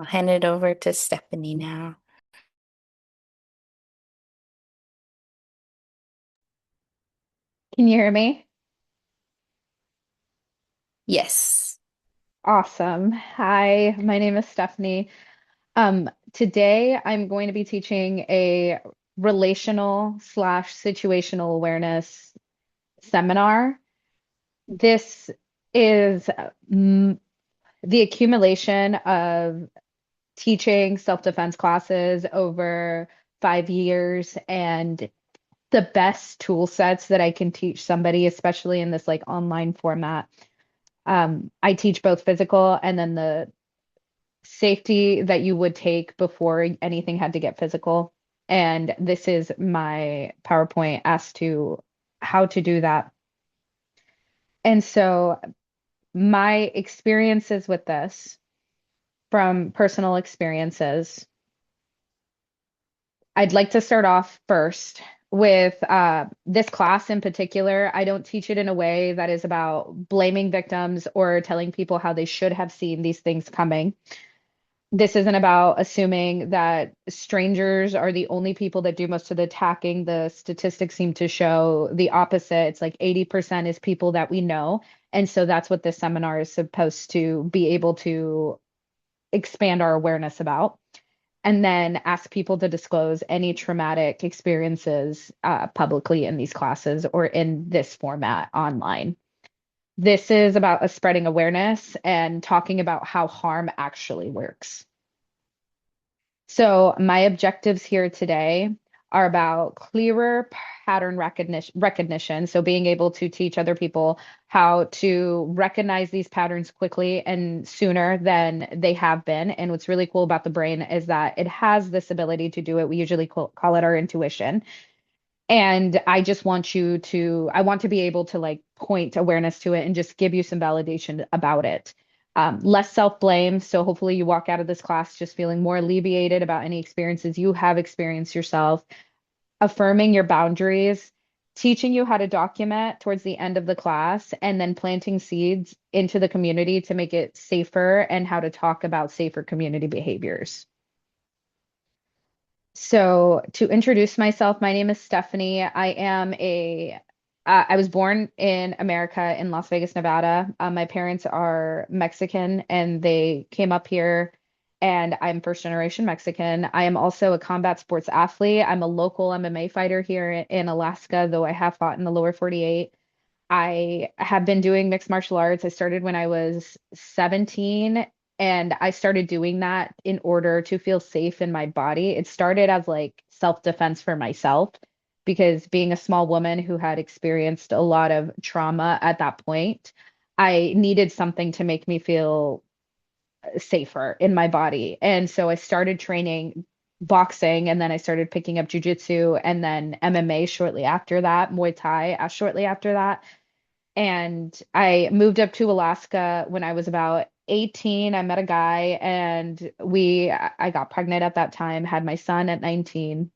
I'll hand it over to Stephanie now. Can you hear me? Yes. Awesome. Hi, my name is Stephanie. Today I'm going to be teaching a relational slash situational awareness seminar. This is the accumulation of teaching self-defense classes over 5 years and the best tool sets that I can teach somebody, especially in this like online format. I teach both physical and then the safety that you would take before anything had to get physical. And this is my PowerPoint as to how to do that. And so my experiences with this from personal experiences, I'd like to start off first with this class in particular. I don't teach it in a way that is about blaming victims or telling people how they should have seen these things coming. This isn't about assuming that strangers are the only people that do most of the attacking. The statistics seem to show the opposite. It's like 80% is people that we know. And so that's what this seminar is supposed to be able to expand our awareness about. And then ask people to disclose any traumatic experiences publicly in these classes or in this format online. This is about us spreading awareness and talking about how harm actually works. So my objectives here today are about clearer pattern recognition. So being able to teach other people how to recognize these patterns quickly and sooner than they have been. And what's really cool about the brain is that it has this ability to do it. We usually call it our intuition. And I just want I want to be able to like point awareness to it and just give you some validation about it. Less self-blame. So hopefully you walk out of this class just feeling more alleviated about any experiences you have experienced yourself, affirming your boundaries, teaching you how to document towards the end of the class, and then planting seeds into the community to make it safer and how to talk about safer community behaviors. So, to introduce myself, my name is Stephanie. I was born in America in Las Vegas, Nevada. My parents are Mexican and they came up here, and I'm first generation Mexican. I am also a combat sports athlete. I'm a local MMA fighter here in Alaska, though I have fought in the lower 48. I have been doing mixed martial arts. I started when I was 17, and I started doing that in order to feel safe in my body. It started as like self-defense for myself because being a small woman who had experienced a lot of trauma at that point, I needed something to make me feel safer in my body. And so I started training boxing, and then I started picking up jujitsu and then MMA shortly after that, Muay Thai shortly after that. And I moved up to Alaska when I was about 18. I met a guy and I got pregnant at that time, had my son at 19.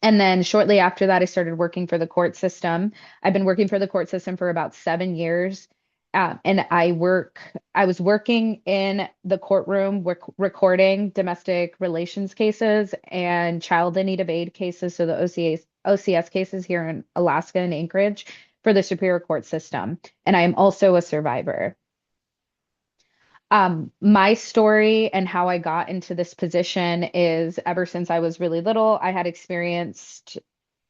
And then shortly after that, I started working for the court system. I've been working for the court system for about 7 years. And I was working in the courtroom, recording domestic relations cases and child in need of aid cases. So the OCS cases here in Alaska and Anchorage for the Superior Court system. And I am also a survivor. My story and how I got into this position is ever since I was really little, I had experienced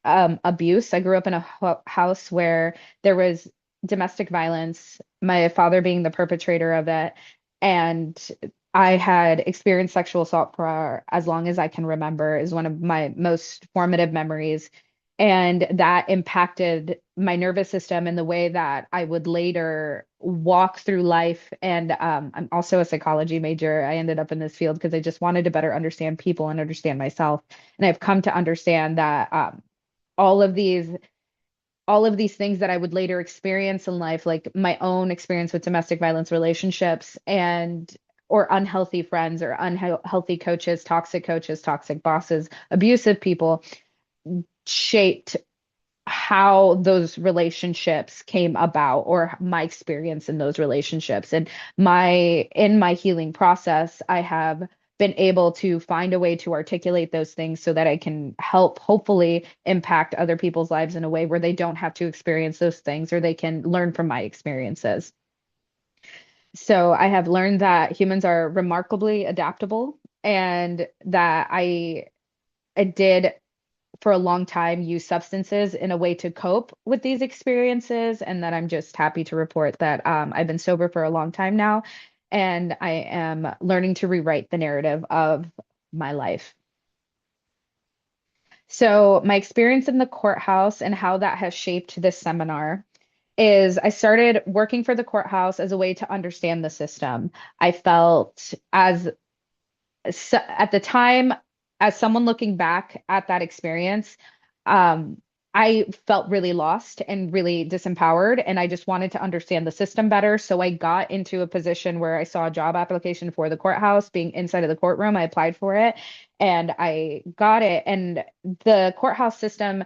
abuse. I grew up in a house where there was domestic violence, my father being the perpetrator of it. And I had experienced sexual assault for as long as I can remember, is one of my most formative memories. And that impacted my nervous system in the way that I would later walk through life. And I'm also a psychology major. I ended up in this field because I just wanted to better understand people and understand myself. And I've come to understand that all of these all of these things that I would later experience in life, like my own experience with domestic violence relationships and or unhealthy friends or unhealthy coaches, toxic bosses, abusive people, shaped how those relationships came about or my experience in those relationships. And my in my healing process, I have been able to find a way to articulate those things so that I can help hopefully impact other people's lives in a way where they don't have to experience those things or they can learn from my experiences. So I have learned that humans are remarkably adaptable and that I did for a long time use substances in a way to cope with these experiences, and that I'm just happy to report that I've been sober for a long time now, and I am learning to rewrite the narrative of my life. So, my experience in the courthouse and how that has shaped this seminar is I started working for the courthouse as a way to understand the system. I felt as so at the time, as someone looking back at that experience, um, I felt really lost and really disempowered, and I just wanted to understand the system better. So I got into a position where I saw a job application for the courthouse, being inside of the courtroom. I applied for it and I got it. And the courthouse system,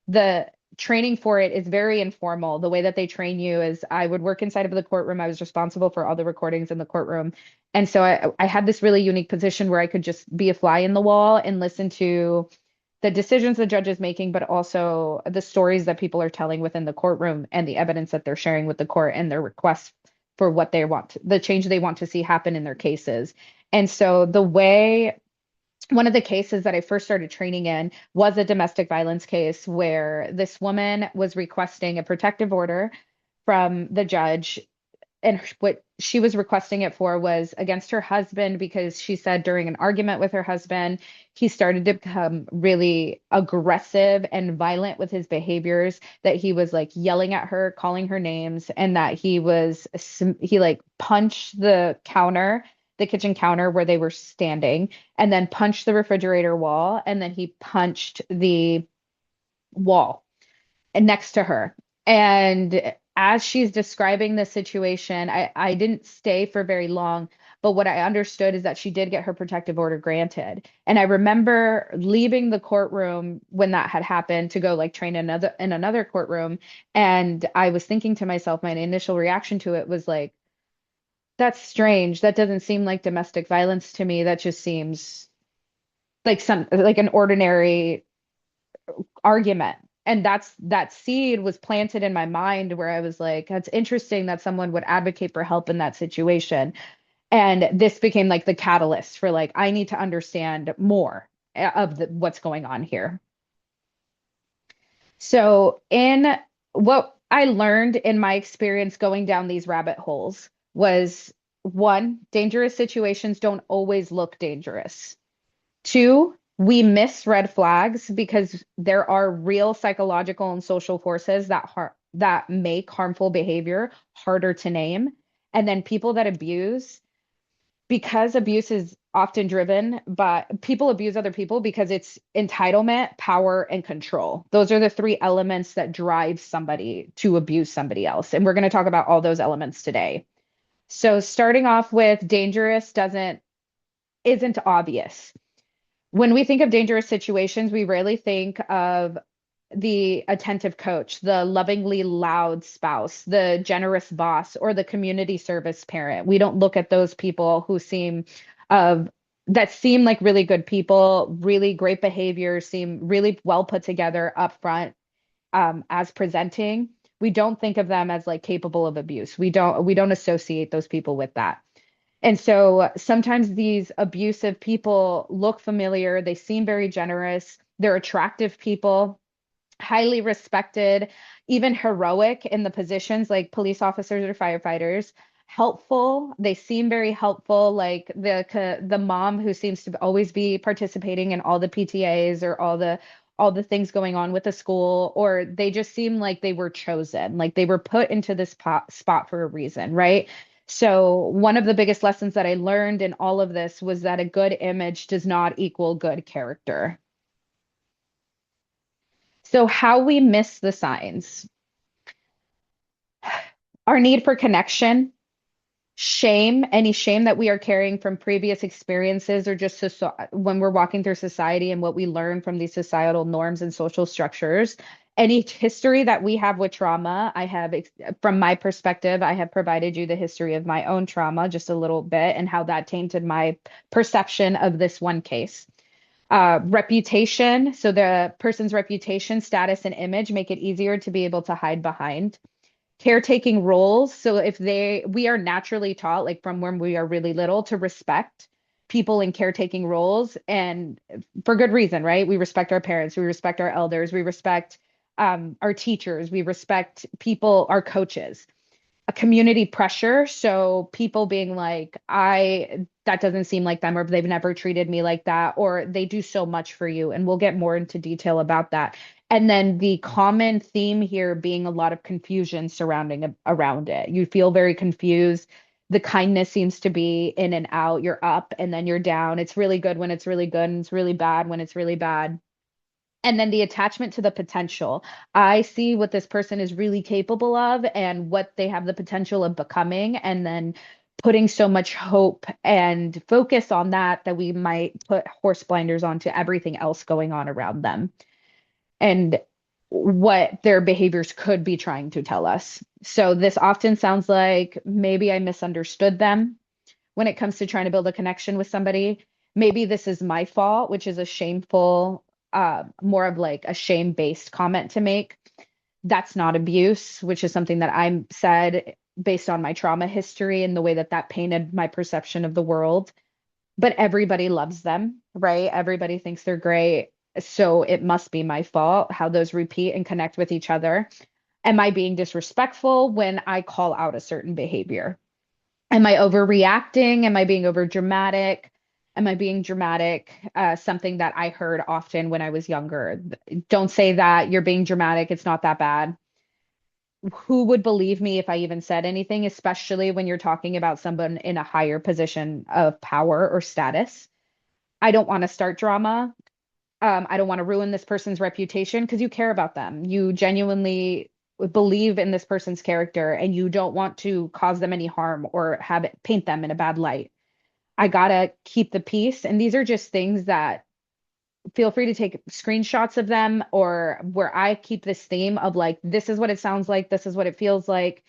the training for it is very informal. The way that they train you is I would work inside of the courtroom. I was responsible for all the recordings in the courtroom. And so I had this really unique position where I could just be a fly in the wall and listen to the decisions the judge is making, but also the stories that people are telling within the courtroom and the evidence that they're sharing with the court and their requests for what they want, the change they want to see happen in their cases. And so one of the cases that I first started training in was a domestic violence case where this woman was requesting a protective order from the judge, and what she was requesting it for was against her husband because she said during an argument with her husband, he started to become really aggressive and violent with his behaviors, that he was like yelling at her, calling her names, and that he like punched the kitchen counter where they were standing, and then punched the refrigerator wall, and then he punched the wall next to her. And as she's describing the situation, I didn't stay for very long, but what I understood is that she did get her protective order granted. And I remember leaving the courtroom when that had happened to go like train in another courtroom. And I was thinking to myself, my initial reaction to it was like, that's strange. That doesn't seem like domestic violence to me. That just seems like an ordinary argument. And that seed was planted in my mind where I was like, that's interesting that someone would advocate for help in that situation. And this became like the catalyst for like, I need to understand more of what's going on here. So, in what I learned in my experience going down these rabbit holes was, one, dangerous situations don't always look dangerous. Two, we miss red flags because there are real psychological and social forces that make harmful behavior harder to name. And then people that abuse, because abuse is often driven, but people abuse other people because it's entitlement, power, and control. Those are the three elements that drive somebody to abuse somebody else. And we're going to talk about all those elements today. So starting off with dangerous doesn't isn't obvious. When we think of dangerous situations, we rarely think of the attentive coach, the lovingly loud spouse, the generous boss, or the community service parent. We don't look at those people who of seem like really good people, really great behavior, seem really well put together up front, as presenting. We don't think of them as like capable of abuse. We don't associate those people with that. And so sometimes these abusive people look familiar, they seem very generous, they're attractive people, highly respected, even heroic in the positions like police officers or firefighters, helpful. They seem very helpful, like the mom who seems to always be participating in all the PTAs or all the things going on with the school, or they just seem like they were chosen, like they were put into this spot for a reason, right? So one of the biggest lessons that I learned in all of this was that a good image does not equal good character. So how we miss the signs, our need for connection, shame, any shame that we are carrying from previous experiences or just when we're walking through society and what we learn from these societal norms and social structures, Any history that we have with trauma, from my perspective, I have provided you the history of my own trauma just a little bit and how that tainted my perception of this one case. Reputation, so the person's reputation, status, and image make it easier to be able to hide behind. Caretaking roles. So we are naturally taught, like from when we are really little, to respect people in caretaking roles, and for good reason, right? We respect our parents, we respect our elders, we respect our teachers, we respect people, our coaches. A community pressure. So people being like, that doesn't seem like them, or they've never treated me like that, or they do so much for you. And we'll get more into detail about that. And then the common theme here being a lot of confusion surrounding around it. You feel very confused. The kindness seems to be in and out. You're up and then you're down. It's really good when it's really good, and it's really bad when it's really bad. And then the attachment to the potential. I see what this person is really capable of and what they have the potential of becoming, and then putting so much hope and focus on that that we might put horse blinders onto everything else going on around them and what their behaviors could be trying to tell us. So this often sounds like maybe I misunderstood them when it comes to trying to build a connection with somebody. Maybe this is my fault, which is a shameful, more of like a shame-based comment to make. That's not abuse, which is something that I said based on my trauma history and the way that that painted my perception of the world. But everybody loves them, right? Everybody thinks they're great. So it must be my fault how those repeat and connect with each other. Am I being disrespectful when I call out a certain behavior? Am I overreacting? Am I being over dramatic? Am I being dramatic? Something that I heard often when I was younger. Don't say that. You're being dramatic. It's not that bad. Who would believe me if I even said anything, especially when you're talking about someone in a higher position of power or status? I don't want to start drama. I don't want to ruin this person's reputation because you care about them. You genuinely believe in this person's character and you don't want to cause them any harm or have it paint them in a bad light. I gotta keep the peace. And these are just things that feel free to take screenshots of them, or where I keep this theme of like, this is what it sounds like, this is what it feels like.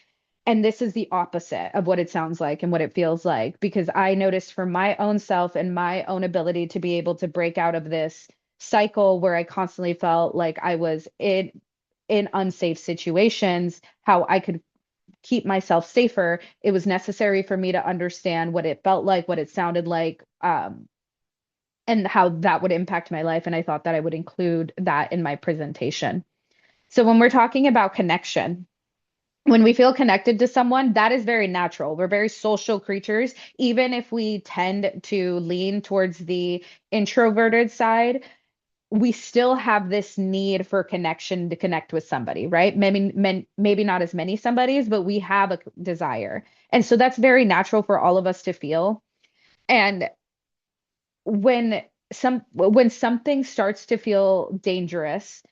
And this is the opposite of what it sounds like and what it feels like, because I noticed for my own self and my own ability to be able to break out of this cycle where I constantly felt like I was in unsafe situations, how I could keep myself safer. It was necessary for me to understand what it felt like, what it sounded like, and how that would impact my life. And I thought that I would include that in my presentation. So when we're talking about connection, when we feel connected to someone, that is very natural. We're very social creatures. Even if we tend to lean towards the introverted side, we still have this need for connection to connect with somebody, right? Maybe not as many somebodies, but we have a desire. And so that's very natural for all of us to feel. And when something starts to feel dangerous,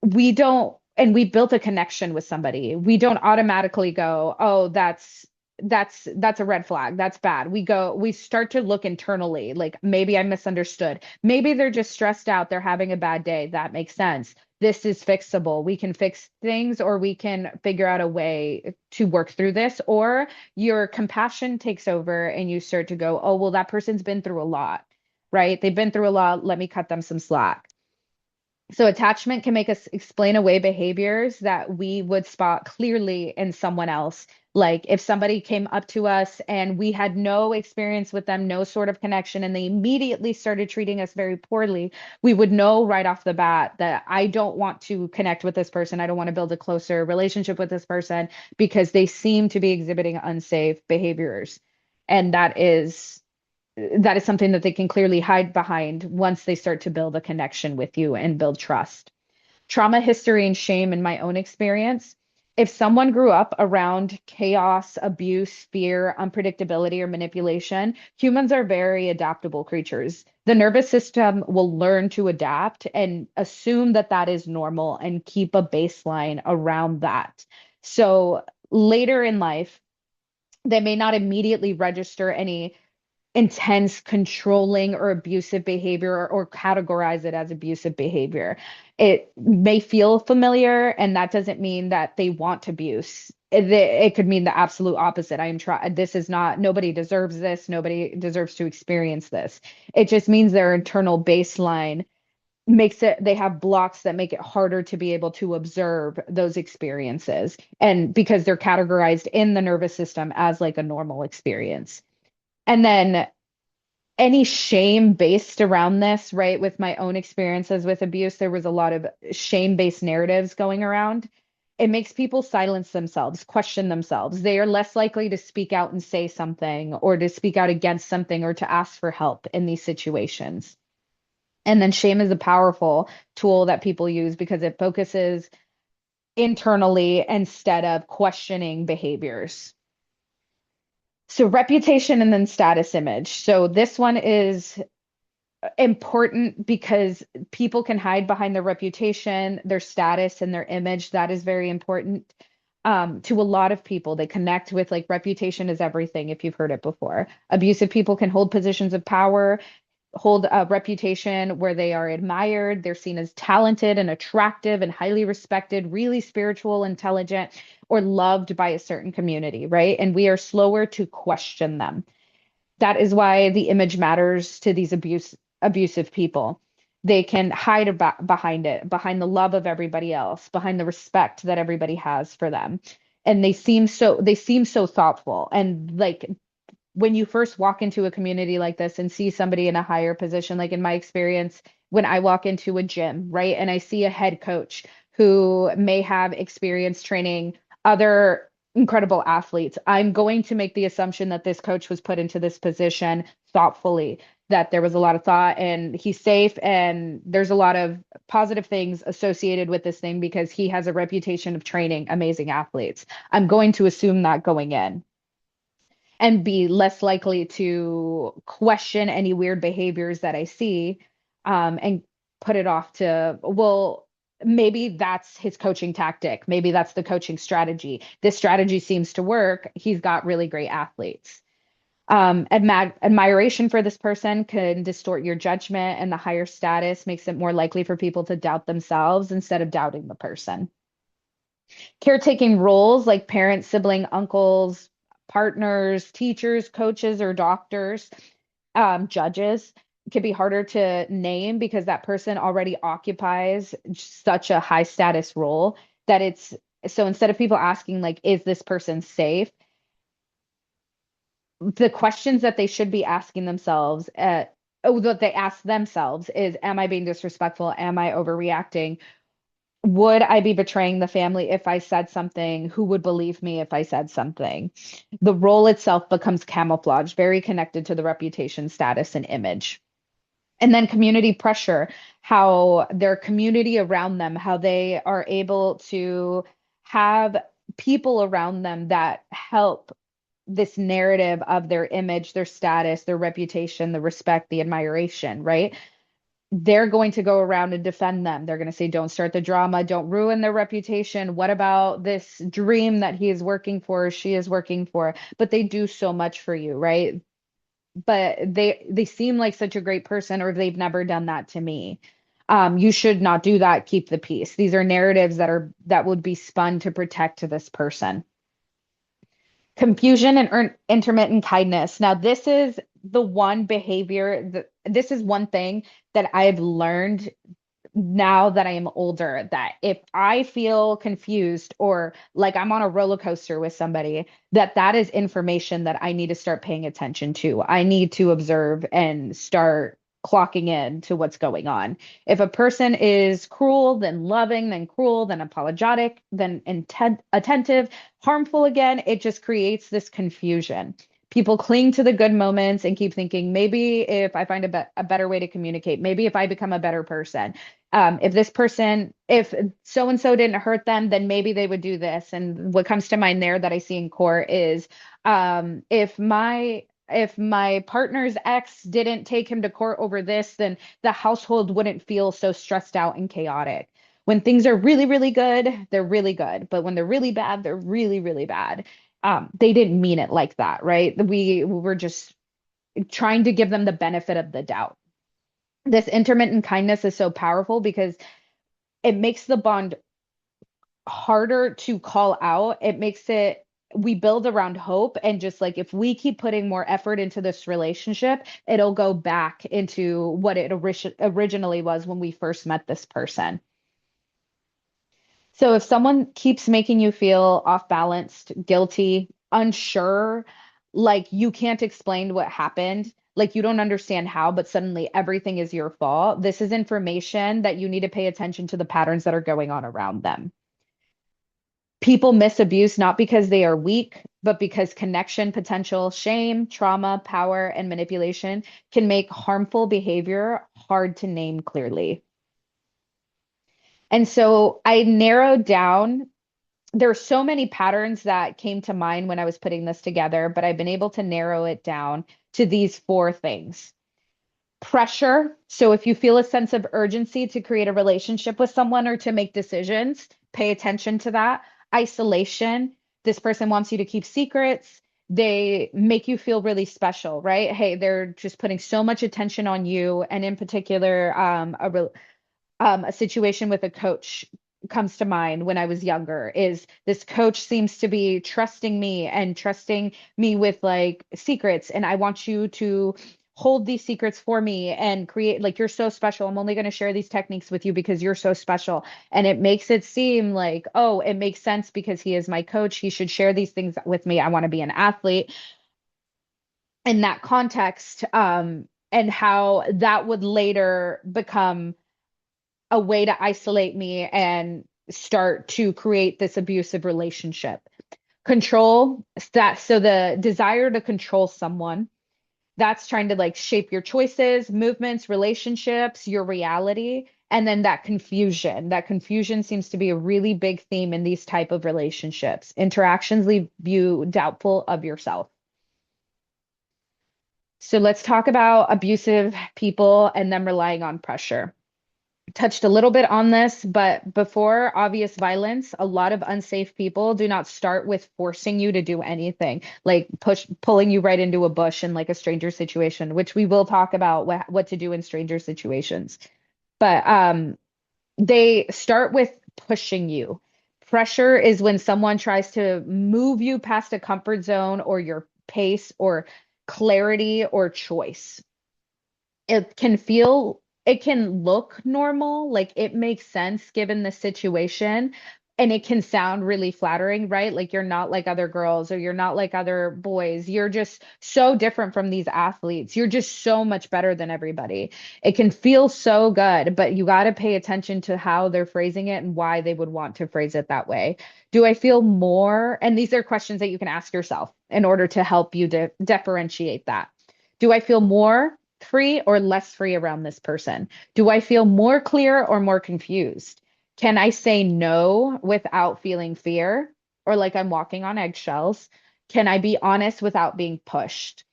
we don't, and we built a connection with somebody, we don't automatically go, oh, that's a red flag, that's bad. We start to look internally, like maybe I misunderstood, maybe they're just stressed out, they're having a bad day, that makes sense. This is fixable, we can fix things, or we can figure out a way to work through this. Or your compassion takes over and you start to go, oh well, that person's been through a lot, right? They've been through a lot, let me cut them some slack. So attachment can make us explain away behaviors that we would spot clearly in someone else. Like if somebody came up to us and we had no experience with them, no sort of connection, and they immediately started treating us very poorly, we would know right off the bat that I don't want to connect with this person. I don't want to build a closer relationship with this person because they seem to be exhibiting unsafe behaviors. And that is something that they can clearly hide behind once they start to build a connection with you and build trust. Trauma, history, and shame, in my own experience, if someone grew up around chaos, abuse, fear, unpredictability, or manipulation, humans are very adaptable creatures. The nervous system will learn to adapt and assume that that is normal and keep a baseline around that. So later in life, they may not immediately register any intense controlling or abusive behavior or categorize it as abusive behavior. It may feel familiar, and that doesn't mean that they want abuse. It could mean the absolute opposite. I am trying, this is not, nobody deserves this. Nobody deserves to experience this. It just means their internal baseline makes it, they have blocks that make it harder to be able to observe those experiences. And because they're categorized in the nervous system as like a normal experience. And then any shame based around this, right? With my own experiences with abuse, there was a lot of shame-based narratives going around. It makes people silence themselves, question themselves. They are less likely to speak out and say something or to speak out against something or to ask for help in these situations. And then shame is a powerful tool that people use because it focuses internally instead of questioning behaviors. So reputation and then status image. So this one is important because people can hide behind their reputation, their status, and their image. That is very important to a lot of people. They connect with like reputation is everything, if you've heard it before. Abusive people can hold positions of power, hold a reputation where they are admired, they're seen as talented and attractive and highly respected, really spiritual, intelligent, or loved by a certain community, right? And we are slower to question them. That is why the image matters to these abusive people. They can hide behind it, behind the love of everybody else, behind the respect that everybody has for them. And they seem so thoughtful. And like when you first walk into a community like this and see somebody in a higher position, like in my experience, when I walk into a gym, right, and I see a head coach who may have experience training other incredible athletes, I'm going to make the assumption that this coach was put into this position thoughtfully, that there was a lot of thought and he's safe and there's a lot of positive things associated with this thing because he has a reputation of training amazing athletes. I'm going to assume that going in and be less likely to question any weird behaviors that I see, and put it off to, well, maybe that's his coaching tactic. Maybe that's the coaching strategy. This strategy seems to work. He's got really great athletes. Admiration for this person can distort your judgment, and the higher status makes it more likely for people to doubt themselves instead of doubting the person. Caretaking roles like parents, sibling, uncles, partners, teachers, coaches, or doctors, judges can be harder to name because that person already occupies such a high status role that it's so instead of people asking like, is this person safe? The questions that they should be asking themselves, that they ask themselves is, am I being disrespectful? Am I overreacting? Would I be betraying the family if I said something? Who would believe me if I said something? The role itself becomes camouflage, very connected to the reputation, status, and image. And then community pressure, how their community around them, how they are able to have people around them that help this narrative of their image, their status, their reputation, the respect, the admiration, right? They're going to go around and defend them. They're going to say, don't start the drama, don't ruin their reputation. What about this dream that he is working for, she is working for? But they do so much for you, right? But they seem like such a great person, or they've never done that to me. You should not do that. Keep the peace. These are narratives that would be spun to protect this person. Confusion and intermittent kindness. Now, this is the one behavior that this is one thing that I've learned now that I am older, that if I feel confused or like I'm on a roller coaster with somebody, that is information that I need to start paying attention to. I need to observe and start clocking in to what's going on. If a person is cruel, then loving, then cruel, then apologetic, then attentive, harmful again, it just creates this confusion. People cling to the good moments and keep thinking, maybe if I find a better way to communicate, maybe if I become a better person, if this person, if so and so didn't hurt them, then maybe they would do this. And what comes to mind there that I see in court is, if my partner's ex didn't take him to court over this, then the household wouldn't feel so stressed out and chaotic. When things are really, really good, they're really good. But when they're really bad, they're really, really bad. They didn't mean it like that, right? We were just trying to give them the benefit of the doubt. This intermittent kindness is so powerful because it makes the bond harder to call out. It makes it, we build around hope. And just like if we keep putting more effort into this relationship, it'll go back into what it originally was when we first met this person. So if someone keeps making you feel off balanced, guilty, unsure, like you can't explain what happened, like you don't understand how, but suddenly everything is your fault, this is information that you need to pay attention to the patterns that are going on around them. People miss abuse not because they are weak, but because connection, potential, shame, trauma, power, and manipulation can make harmful behavior hard to name clearly. And so I narrowed down, there are so many patterns that came to mind when I was putting this together, but I've been able to narrow it down to these four things. Pressure. So if you feel a sense of urgency to create a relationship with someone or to make decisions, pay attention to that. Isolation. This person wants you to keep secrets. They make you feel really special, right? Hey, they're just putting so much attention on you. And in particular, a situation with a coach comes to mind when I was younger is this coach seems to be trusting me and trusting me with like secrets. And I want you to hold these secrets for me and create like you're so special. I'm only going to share these techniques with you because you're so special. And it makes it seem like, oh, it makes sense because he is my coach. He should share these things with me. I want to be an athlete in that context. And how that would later become a way to isolate me and start to create this abusive relationship. Control that, so the desire to control someone, that's trying to like shape your choices, movements, relationships, your reality. And then that confusion seems to be a really big theme in these type of relationships. Interactions leave you doubtful of yourself. So let's talk about abusive people and them relying on pressure. Touched a little bit on this, but before obvious violence, a lot of unsafe people do not start with forcing you to do anything, like pulling you right into a bush in like a stranger situation, which we will talk about what to do in stranger situations. But they start with pushing you. Pressure is when someone tries to move you past a comfort zone or your pace or clarity or choice. It can look normal, like it makes sense given the situation, and it can sound really flattering, right? Like you're not like other girls or you're not like other boys. You're just so different from these athletes. You're just so much better than everybody. It can feel so good, but you got to pay attention to how they're phrasing it and why they would want to phrase it that way. Do I feel more? And these are questions that you can ask yourself in order to help you differentiate that. Do I feel more free or less free around this person? Do I feel more clear or more confused? Can I say no without feeling fear or like I'm walking on eggshells? Can I be honest without being pushed?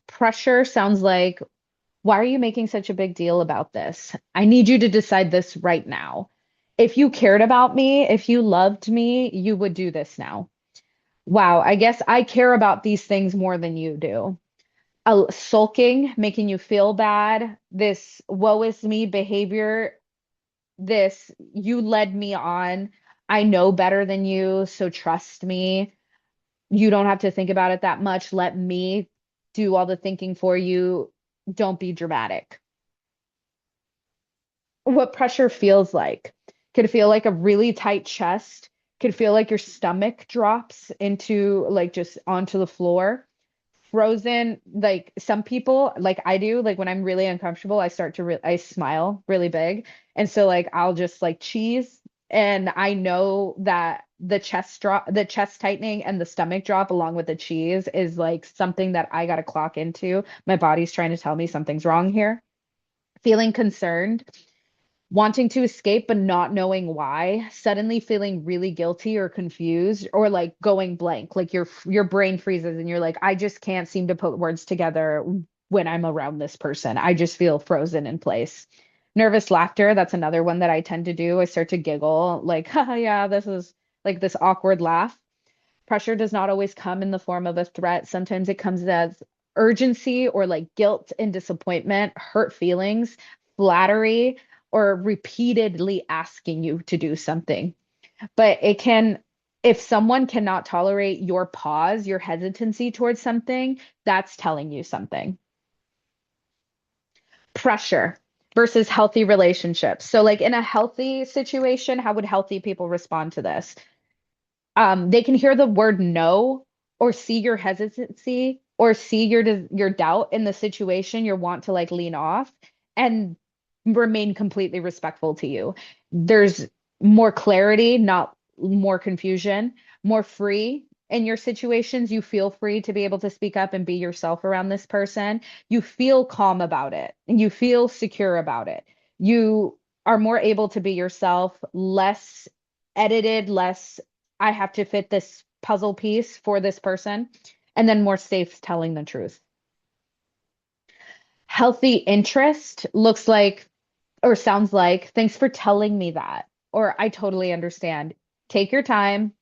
Pressure sounds like, why are you making such a big deal about this? I need you to decide this right now. If you cared about me, if you loved me, you would do this now. Wow, I guess I care about these things more than you do. Sulking, making you feel bad, this woe is me behavior, this you led me on. I know better than you, so trust me. You don't have to think about it that much. Let me do all the thinking for you. Don't be dramatic. What pressure feels like. Could feel like a really tight chest, could feel like your stomach drops into like just onto the floor. Frozen, like some people, like I do, like when I'm really uncomfortable, I start to I smile really big. And so like I'll just like cheese, and I know that the chest tightening and the stomach drop along with the cheese is like something that I got to clock into. My body's trying to tell me something's wrong here. Feeling concerned, wanting to escape but not knowing why, suddenly feeling really guilty or confused or like going blank, like your brain freezes and you're like, I just can't seem to put words together when I'm around this person. I just feel frozen in place. Nervous laughter, that's another one that I tend to do. I start to giggle like, haha, yeah, this is like this awkward laugh. Pressure does not always come in the form of a threat. Sometimes it comes as urgency or like guilt and disappointment, hurt feelings, flattery, or repeatedly asking you to do something. But it can, if someone cannot tolerate your pause, your hesitancy towards something, that's telling you something. Pressure versus healthy relationships. So, like in a healthy situation, how would healthy people respond to this? They can hear the word no or see your hesitancy or see your doubt in the situation, your want to like lean off and remain completely respectful to you. There's more clarity, not more confusion, more free in your situations. You feel free to be able to speak up and be yourself around this person. You feel calm about it and you feel secure about it. You are more able to be yourself, less edited, less I have to fit this puzzle piece for this person, and then more safe telling the truth. Healthy interest looks like or sounds like, thanks for telling me that. Or I totally understand. Take your time.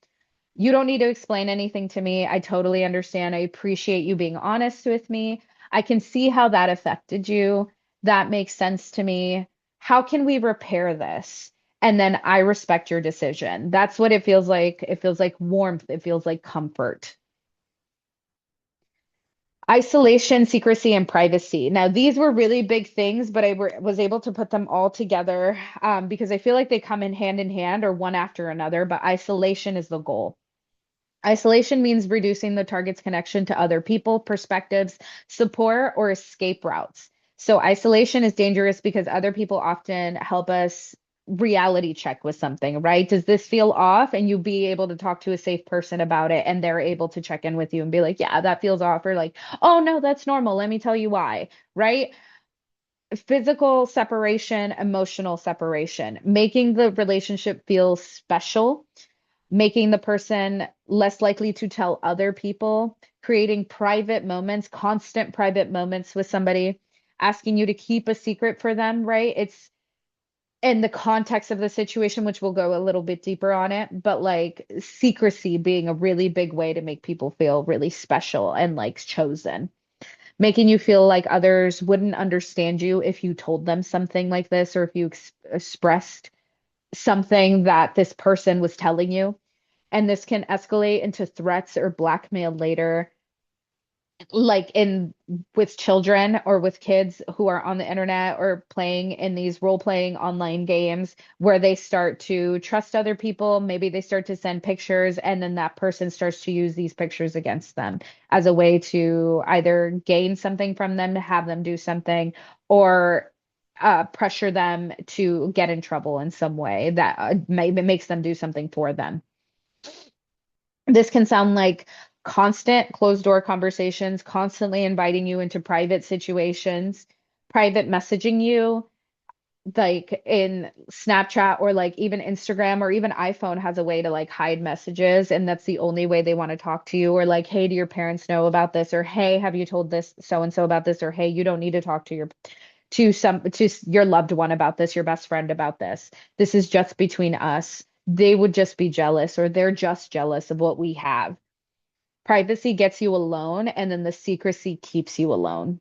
You don't need to explain anything to me. I totally understand. I appreciate you being honest with me. I can see how that affected you. That makes sense to me. How can we repair this? And then I respect your decision. That's what it feels like. It feels like warmth. It feels like comfort. Isolation, secrecy, and privacy. Now, these were really big things, but was able to put them all together because I feel like they come in hand or one after another, but isolation is the goal. Isolation means reducing the target's connection to other people, perspectives, support, or escape routes. So, isolation is dangerous because other people often help us reality check with something, right? Does this feel off? And you be able to talk to a safe person about it, and they're able to check in with you and be like, yeah, that feels off, or like, oh, no, that's normal. Let me tell you why, right? Physical separation, emotional separation, making the relationship feel special, making the person less likely to tell other people, creating private moments, constant private moments with somebody, asking you to keep a secret for them, right? It's in the context of the situation, which we'll go a little bit deeper on it, but like secrecy being a really big way to make people feel really special and like chosen, making you feel like others wouldn't understand you if you told them something like this or if you expressed something that this person was telling you. And this can escalate into threats or blackmail later, like in with children or with kids who are on the internet or playing in these role-playing online games where they start to trust other people. Maybe they start to send pictures, and then that person starts to use these pictures against them as a way to either gain something from them, to have them do something, or pressure them to get in trouble in some way that maybe makes them do something for them. This can sound like constant closed door conversations, constantly inviting you into private situations, private messaging you, like in Snapchat or like even Instagram or even iPhone has a way to like hide messages, and that's the only way they want to talk to you. Or like, hey, do your parents know about this? Or hey, have you told this so and so about this? Or hey, you don't need to talk to your loved one about this, your best friend about this. This is just between us. They would just be jealous, or they're just jealous of what we have. Privacy gets you alone, and then the secrecy keeps you alone.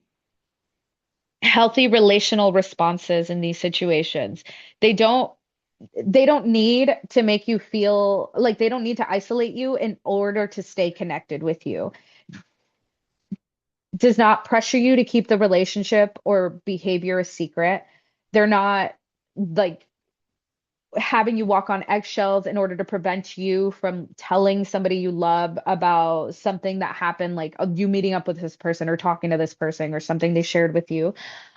Healthy relational responses in these situations. They don't they don't need to make you feel like they don't need to isolate you in order to stay connected with you. Does not pressure you to keep the relationship or behavior a secret. They're not like having you walk on eggshells in order to prevent you from telling somebody you love about something that happened, like you meeting up with this person or talking to this person or something they shared with you,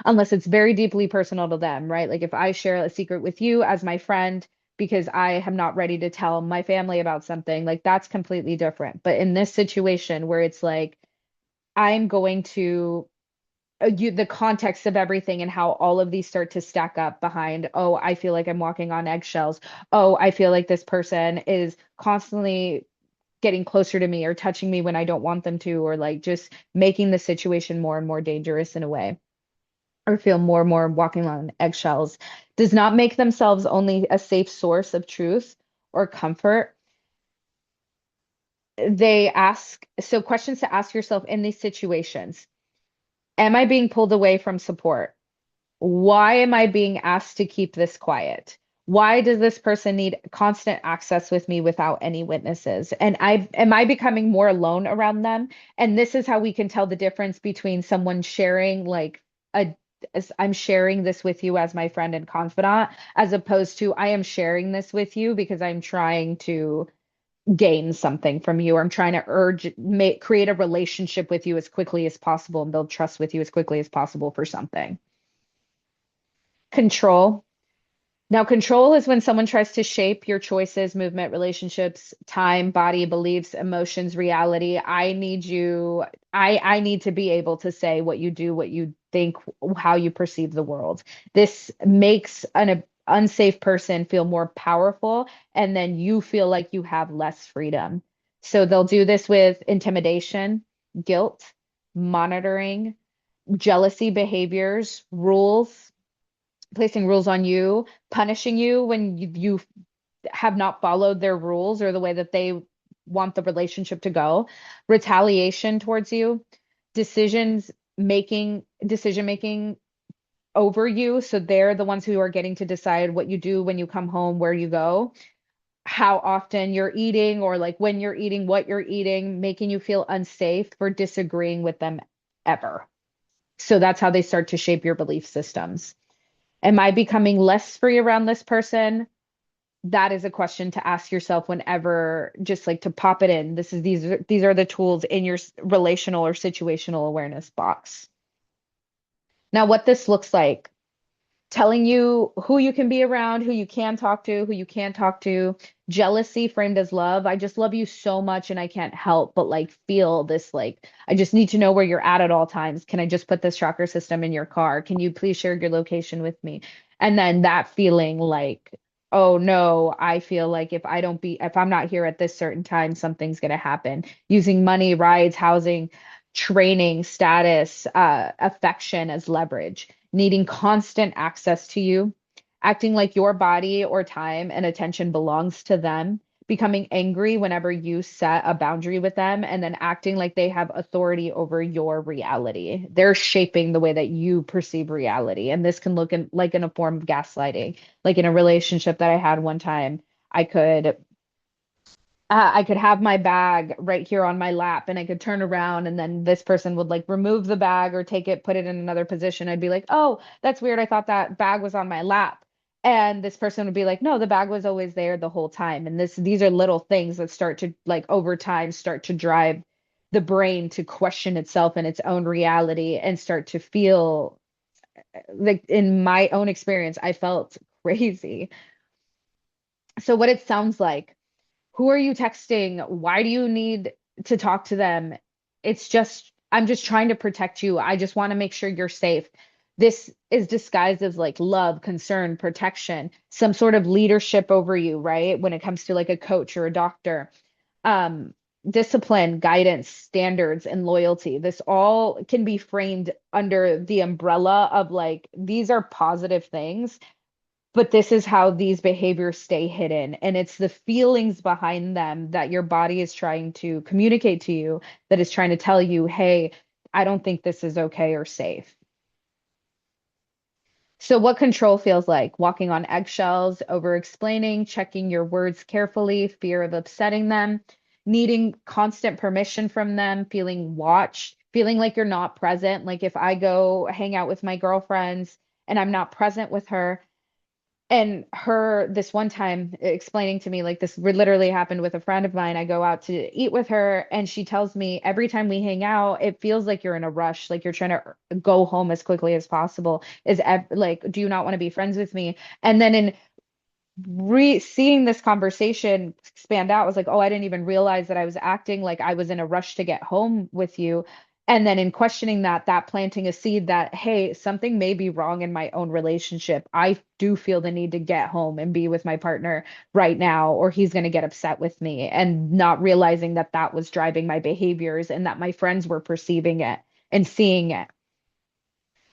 unless it's very deeply personal to them, right? Like if I share a secret with you as my friend because I am not ready to tell my family about something, like that's completely different. But in this situation where it's like, I'm going to the context of everything and how all of these start to stack up behind, oh, I feel like I'm walking on eggshells. Oh, I feel like this person is constantly getting closer to me or touching me when I don't want them to, or like just making the situation more and more dangerous in a way, or feel more and more walking on eggshells, does not make themselves only a safe source of truth or comfort. they ask, so questions to ask yourself in these situations. Am I being pulled away from support? Why am I being asked to keep this quiet? Why does this person need constant access with me without any witnesses? And I am I becoming more alone around them? And this is how we can tell the difference between someone sharing like a I'm sharing this with you as my friend and confidant, as opposed to I am sharing this with you because I'm trying to gain something from you, or I'm trying to create a relationship with you as quickly as possible and build trust with you as quickly as possible for something. Control. Now, control is when someone tries to shape your choices, movement, relationships, time, body, beliefs, emotions, reality. I need to be able to say what you do, what you think, how you perceive the world. This makes an unsafe person feel more powerful, and then you feel like you have less freedom. So they'll do this with intimidation, guilt, monitoring, jealousy behaviors, rules, placing rules on you, punishing you when you have not followed their rules or the way that they want the relationship to go, retaliation towards you, decision making over you. So they're the ones who are getting to decide what you do when you come home, where you go, how often you're eating, or like when you're eating, what you're eating, making you feel unsafe for disagreeing with them ever. So that's how they start to shape your belief systems. Am I becoming less free around this person? That is a question to ask yourself whenever, just like to pop it in. These are the tools in your relational or situational awareness box. Now, what this looks like, telling you who you can be around, who you can talk to, who you can't talk to. Jealousy framed as love. I just love you so much and I can't help but like feel this like I just need to know where you're at all times. Can I just put this tracker system in your car? Can you please share your location with me? And then that feeling like, oh no, I feel like if I'm not here at this certain time, something's gonna happen. Using money, rides, housing, training, status, affection as leverage, needing constant access to you, acting like your body or time and attention belongs to them, becoming angry whenever you set a boundary with them, and then acting like they have authority over your reality. They're shaping the way that you perceive reality. And this can look like in a form of gaslighting. Like in a relationship that I had one time, I could I could have my bag right here on my lap and I could turn around and then this person would like remove the bag or take it, put it in another position. I'd be like, oh, that's weird. I thought that bag was on my lap. And this person would be like, no, the bag was always there the whole time. And these are little things that start to like over time start to drive the brain to question itself and its own reality and start to feel like in my own experience, I felt crazy. So what it sounds like, who are you texting? Why do you need to talk to them? It's just, I'm just trying to protect you. I just want to make sure you're safe. This is disguised as like love, concern, protection, some sort of leadership over you, right? When it comes to like a coach or a doctor. Um, Discipline, guidance, standards, and loyalty. This all can be framed under the umbrella of like, these are positive things, but this is how these behaviors stay hidden. And it's the feelings behind them that your body is trying to communicate to you, that is trying to tell you, hey, I don't think this is okay or safe. So, what control feels like? Walking on eggshells, over explaining, checking your words carefully, fear of upsetting them, needing constant permission from them, feeling watched, feeling like you're not present. Like if I go hang out with my girlfriends and I'm not present with her, and her this one time explaining to me like this literally happened with a friend of mine. I go out to eat with her and she tells me every time we hang out it feels like you're in a rush, like you're trying to go home as quickly as possible. Like, do you not want to be friends with me? And then in seeing this conversation expand out, I was like, oh, I didn't even realize that I was acting like I was in a rush to get home with you. And then in questioning that, that planting a seed that, hey, something may be wrong in my own relationship. I do feel the need to get home and be with my partner right now, or he's going to get upset with me. And not realizing that that was driving my behaviors and that my friends were perceiving it and seeing it.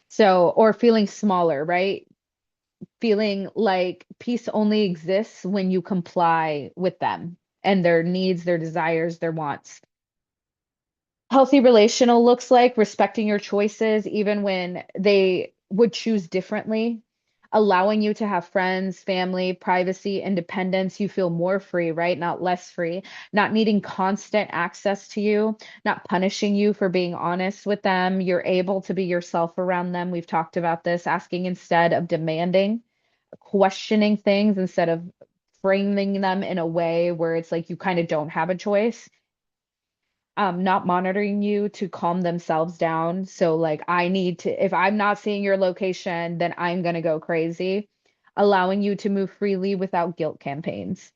So, or feeling smaller, right? Feeling like peace only exists when you comply with them. and their needs, their desires, their wants. Healthy relational looks like respecting your choices, even when they would choose differently, allowing you to have friends, family, privacy, independence. You feel more free, right? Not less free, not needing constant access to you, not punishing you for being honest with them. You're able to be yourself around them. We've talked about this, asking instead of demanding, questioning things instead of framing them in a way where it's like you kind of don't have a choice, not monitoring you to calm themselves down. So like I need to, if I'm not seeing your location, then I'm gonna go crazy. Allowing you to move freely without guilt campaigns.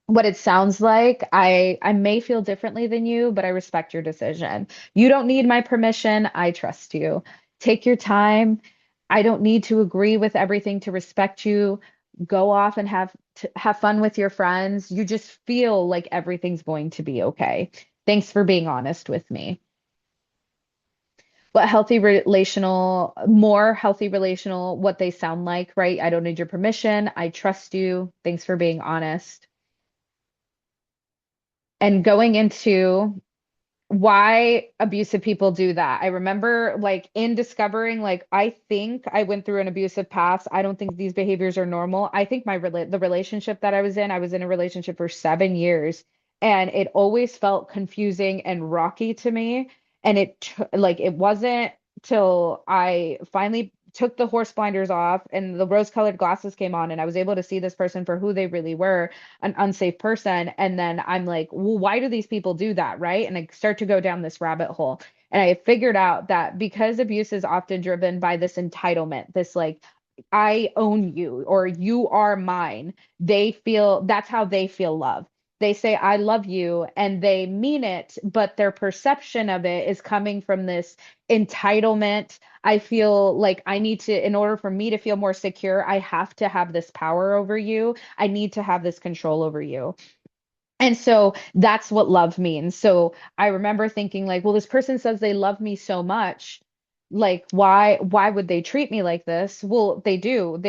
What it sounds like, I may feel differently than you, but I respect your decision. You don't need my permission. I trust you. Take your time. I don't need to agree with everything to respect you. Go off and have fun with your friends. You just feel like everything's going to be okay. Thanks for being honest with me. What healthy relational, more healthy relational, what they sound like, right? I don't need your permission. I trust you. Thanks for being honest. And going into why abusive people do that. I remember like in discovering like I think I went through an abusive past. I don't think these behaviors are normal. I think the relationship that I was in a relationship for 7 years, and it always felt confusing and rocky to me. And like it wasn't till I finally took the horse blinders off and the rose-colored glasses came on and I was able to see this person for who they really were, an unsafe person. And then I'm like, well, why do these people do that? Right. And I start to go down this rabbit hole. And I figured out that because abuse is often driven by this entitlement, this like, I own you or you are mine, they feel that's how they feel love. They say, I love you, and they mean it, but their perception of it is coming from this entitlement. I feel like I need to, in order for me to feel more secure, I have to have this power over you. I need to have this control over you. And so that's what love means. So I remember thinking like, well, this person says they love me so much. Like, why would they treat me like this? Well, they do.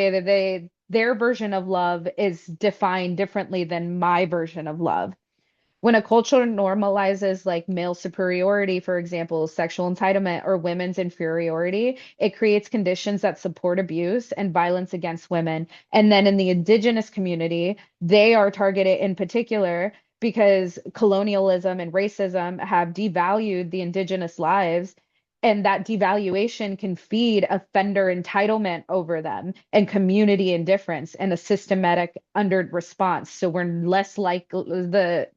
Their version of love is defined differently than my version of love. When a culture normalizes like male superiority, for example, sexual entitlement or women's inferiority, it creates conditions that support abuse and violence against women. And then in the indigenous community, they are targeted in particular because colonialism and racism have devalued the indigenous lives. And that devaluation can feed offender entitlement over them and community indifference and a systematic under response. So we're less like the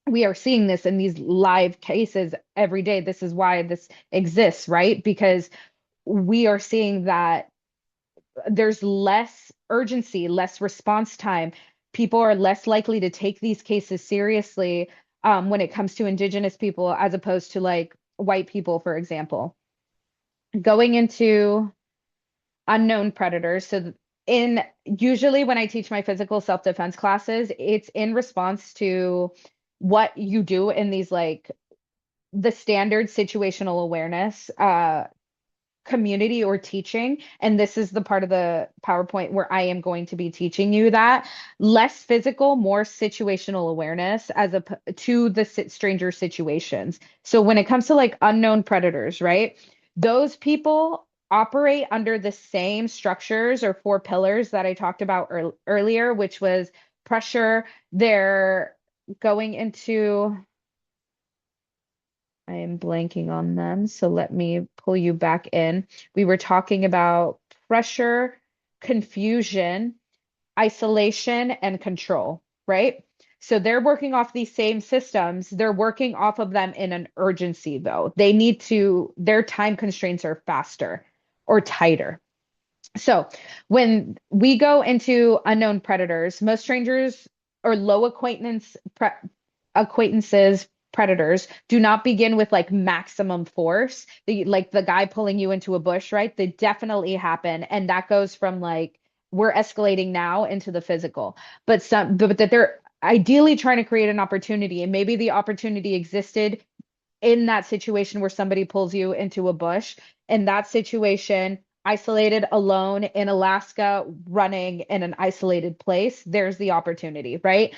we are seeing this in these live cases every day. This is why this exists, right? Because we are seeing that there's less urgency, less response time. People are less likely to take these cases seriously when it comes to Indigenous people, as opposed to like white people, for example. Going into unknown predators. So in usually when I teach my physical self-defense classes, it's in response to what you do in these like the standard situational awareness community or teaching. And this is the part of the PowerPoint where I am going to be teaching you that less physical, more situational awareness as a to the stranger situations. So when it comes to like unknown predators, right? Those people operate under the same structures or four pillars that I talked about earlier, which was pressure. They're going into I am blanking on them, so let me pull you back in. We were talking about pressure, confusion, isolation, and control, right? So they're working off these same systems. They're working off of them in an urgency, though. Their time constraints are faster or tighter. So when we go into unknown predators, most strangers or low acquaintances predators do not begin with like maximum force. Like the guy pulling you into a bush, right? They definitely happen, and that goes from like we're escalating now into the physical. But that they're ideally trying to create an opportunity, and maybe the opportunity existed in that situation where somebody pulls you into a bush. In that situation, isolated, alone in Alaska, running in an isolated place, there's the opportunity, right?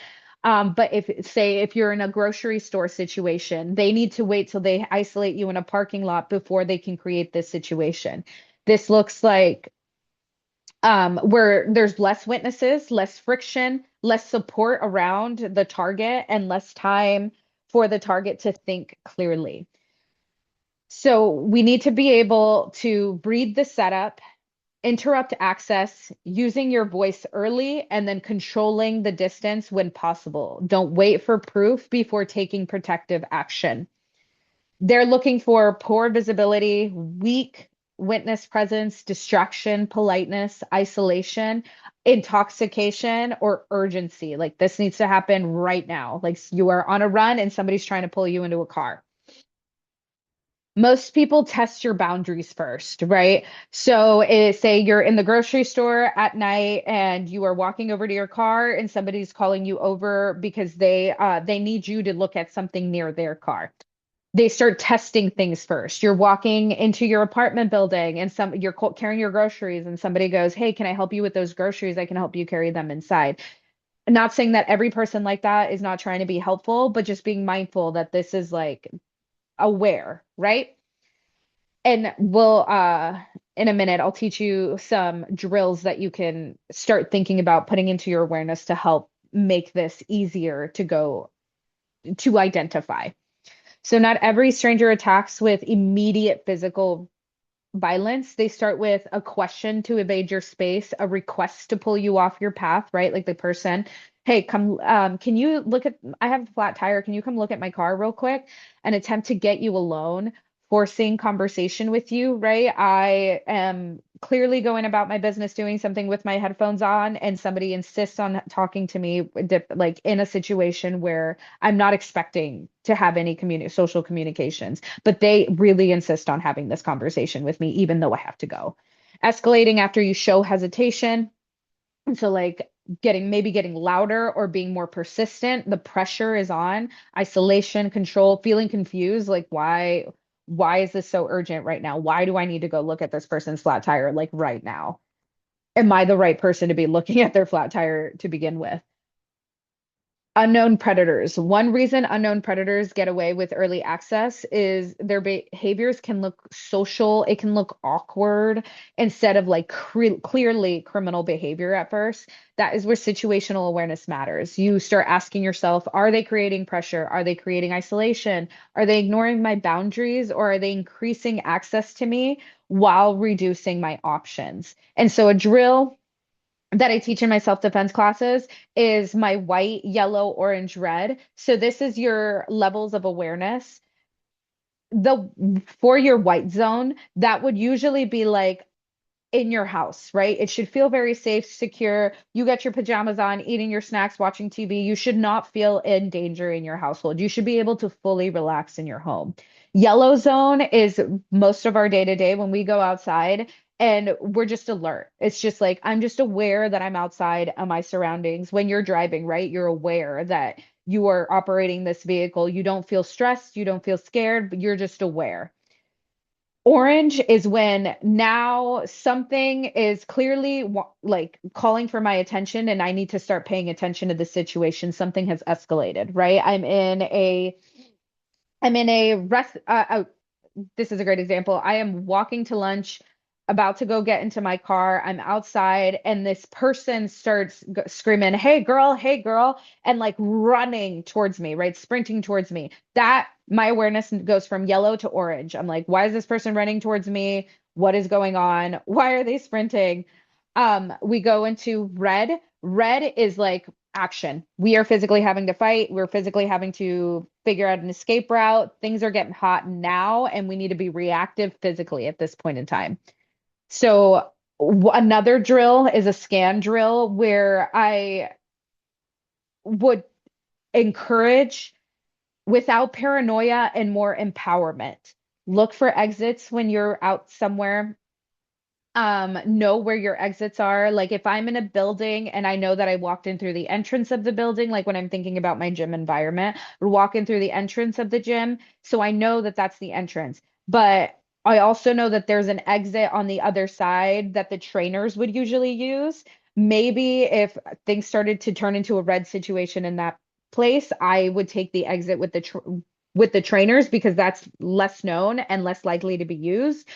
But if you're in a grocery store situation, they need to wait till they isolate you in a parking lot before they can create this situation. This looks like where there's less witnesses, less friction, less support around the target, and less time for the target to think clearly. So we need to be able to read the setup, interrupt access, using your voice early, and then controlling the distance when possible. Don't wait for proof before taking protective action. They're looking for poor visibility, weak witness presence, distraction, politeness, isolation, intoxication, or urgency. Like this needs to happen right now. Like you are on a run and somebody's trying to pull you into a car. Most people test your boundaries first, right? So, say you're in the grocery store at night and you are walking over to your car and somebody's calling you over because they need you to look at something near their car. They start testing things first. You're walking into your apartment building and you're carrying your groceries and somebody goes, "Hey, can I help you with those groceries? I can help you carry them inside." Not saying that every person like that is not trying to be helpful, but just being mindful that this is like aware, right? And in a minute, I'll teach you some drills that you can start thinking about putting into your awareness to help make this easier to go to identify. So, not every stranger attacks with immediate physical violence. They start with a question to evade your space, a request to pull you off your path, right? Like the person, "Hey, come, can you look at, I have a flat tire. Can you come look at my car real quick?" An attempt to get you alone, forcing conversation with you, right? I am clearly going about my business doing something with my headphones on, and somebody insists on talking to me, like in a situation where I'm not expecting to have any social communications, but they really insist on having this conversation with me, even though I have to go. Escalating after you show hesitation. So, like getting louder or being more persistent, the pressure is on. Isolation, control, feeling confused, like why is this so urgent right now? Why do I need to go look at this person's flat tire like right now? Am I the right person to be looking at their flat tire to begin with? Unknown predators. One reason unknown predators get away with early access is their behaviors can look social, it can look awkward instead of like clearly criminal behavior at first. That is where situational awareness matters. You start asking yourself, are they creating pressure? Are they creating isolation? Are they ignoring my boundaries, or are they increasing access to me while reducing my options? And so a drill that I teach in my self-defense classes is my white, yellow, orange, red. So this is your levels of awareness. The For your white zone, that would usually be like in your house, right? It should feel very safe, secure. You get your pajamas on, eating your snacks, watching TV. You should not feel in danger in your household. You should be able to fully relax in your home. Yellow zone is most of our day to day when we go outside and we're just alert. It's just like, I'm just aware that I'm outside of my surroundings. When you're driving, right? You're aware that you are operating this vehicle. You don't feel stressed, you don't feel scared, but you're just aware. Orange is when now something is clearly like calling for my attention and I need to start paying attention to the situation. Something has escalated, right? I'm in a rest this is a great example. I am walking to lunch, about to go get into my car. I'm outside, and this person starts screaming, hey girl," and like running towards me, right? Sprinting towards me. That my awareness goes from yellow to orange. I'm like, why is this person running towards me? What is going on? Why are they sprinting? We go into red. Red is like action. We are physically having to fight. We're physically having to figure out an escape route. Things are getting hot now, and we need to be reactive physically at this point in time. So, another drill is a scan drill where I would encourage without paranoia and more empowerment. Look for exits when you're out somewhere, know where your exits are. Like if I'm in a building and I know that I walked in through the entrance of the building, like when I'm thinking about my gym environment, we're walking through the entrance of the gym, so I know that that's the entrance. But I also know that there's an exit on the other side that the trainers would usually use. Maybe if things started to turn into a red situation in that place, I would take the exit with the trainers because that's less known and less likely to be used.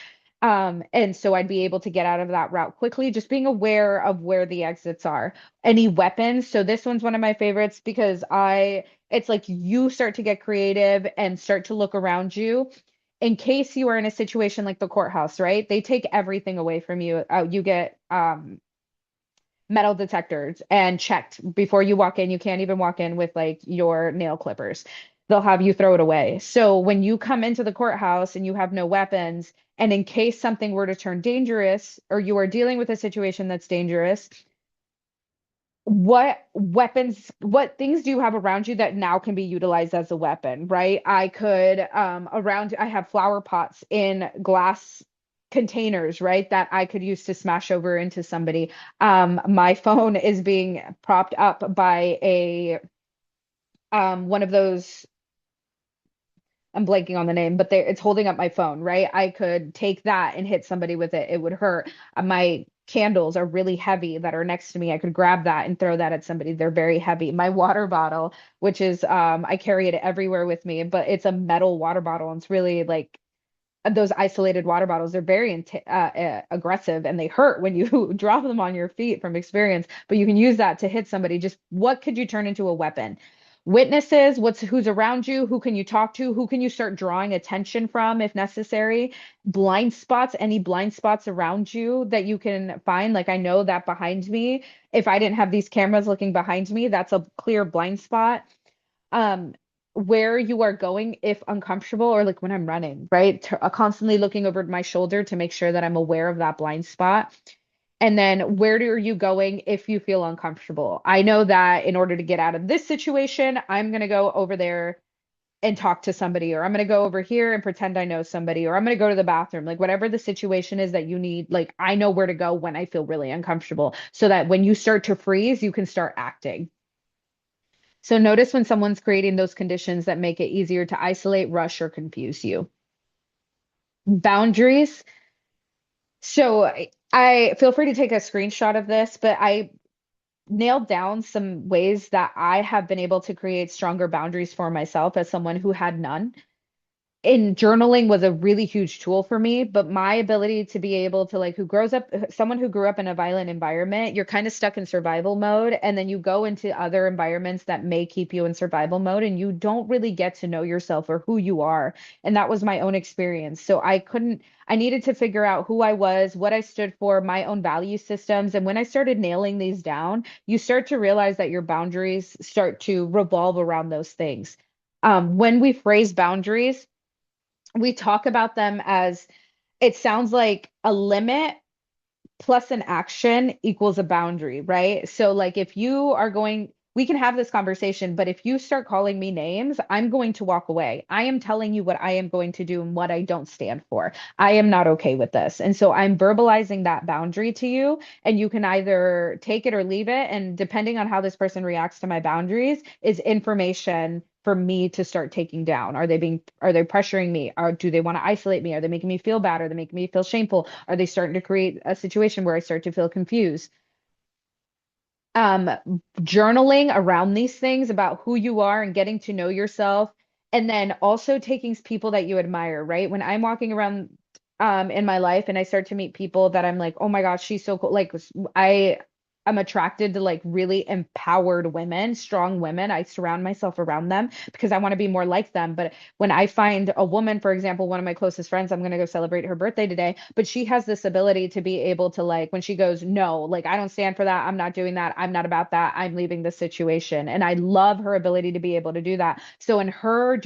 And so I'd be able to get out of that route quickly, just being aware of where the exits are. Any weapons. So this one's one of my favorites because it's like you start to get creative and start to look around you in case you are in a situation like the courthouse, right? They take everything away from you. You get metal detectors and checked before you walk in. You can't even walk in with like your nail clippers. They'll have you throw it away. So when you come into the courthouse and you have no weapons, and in case something were to turn dangerous or you are dealing with a situation that's dangerous, what weapons, what things do you have around you that now can be utilized as a weapon, right? I have flower pots in glass containers, right, that I could use to smash over into somebody. My phone is being propped up by a one of those, I'm blanking on the name, but it's holding up my phone, right? I could take that and hit somebody with it. It would hurt. My candles are really heavy that are next to me. I could grab that and throw that at somebody. They're very heavy. My water bottle, which is I carry it everywhere with me, but it's a metal water bottle. And it's really like those isolated water bottles. They're very aggressive and they hurt when you drop them on your feet from experience, but you can use that to hit somebody. Just what could you turn into a weapon? Witnesses, who's around you, who can you talk to, who can you start drawing attention from if necessary? Blind spots, any blind spots around you that you can find. Like I know that behind me, if I didn't have these cameras looking behind me, that's a clear blind spot. um where you are going if uncomfortable, or like when I'm running, right? Constantly looking over my shoulder to make sure that I'm aware of that blind spot. And then are you going if you feel uncomfortable? I know that in order to get out of this situation, I'm going to go over there and talk to somebody, or I'm going to go over here and pretend I know somebody, or I'm going to go to the bathroom. Like whatever the situation is that you need, like I know where to go when I feel really uncomfortable so that when you start to freeze, you can start acting. So notice when someone's creating those conditions that make it easier to isolate, rush, or confuse you. Boundaries. So I feel free to take a screenshot of this, but I nailed down some ways that I have been able to create stronger boundaries for myself as someone who had none. In journaling was a really huge tool for me, but my ability to be able to like someone who grew up in a violent environment, you're kind of stuck in survival mode, and then you go into other environments that may keep you in survival mode and you don't really get to know yourself or who you are. And that was my own experience. So I needed to figure out who I was, what I stood for, my own value systems. And when I started nailing these down, you start to realize that your boundaries start to revolve around those things. When we phrase boundaries, we talk about them as it sounds like a limit plus an action equals a boundary, right? So, like, if you are going, we can have this conversation, but if you start calling me names, I'm going to walk away. I am telling you what I am going to do and what I don't stand for. I am not okay with this. And so I'm verbalizing that boundary to you, and you can either take it or leave it. And depending on how this person reacts to my boundaries, is information for me to start taking down. Are they pressuring me? Or do they want to isolate me? Are they making me feel bad? Are they making me feel shameful? Are they starting to create a situation where I start to feel confused? Um, Journaling around these things about who you are and getting to know yourself, and then also taking people that you admire, right? When I'm walking around in my life and I start to meet people that I'm like, oh my gosh, she's so cool. Like I I'm attracted to like really empowered women, strong women. I surround myself around them because I want to be more like them. But when I find a woman, for example, one of my closest friends, I'm going to go celebrate her birthday today, but she has this ability to be able to, like, when she goes, no, like, I don't stand for that. I'm not doing that. I'm not about that. I'm leaving the situation. And I love her ability to be able to do that. So, in her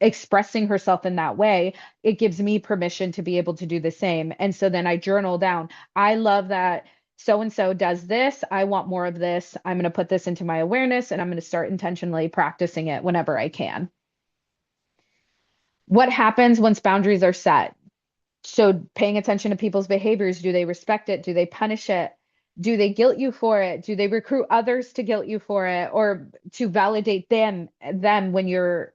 expressing herself in that way, it gives me permission to be able to do the same. And so then I journal down. I love that so and so does this. I want more of this. I'm going to put this into my awareness and I'm going to start intentionally practicing it whenever I can. What happens once boundaries are set? So, paying attention to people's behaviors. Do they respect it? Do they punish it? Do they guilt you for it? Do they recruit others to guilt you for it or to validate them when your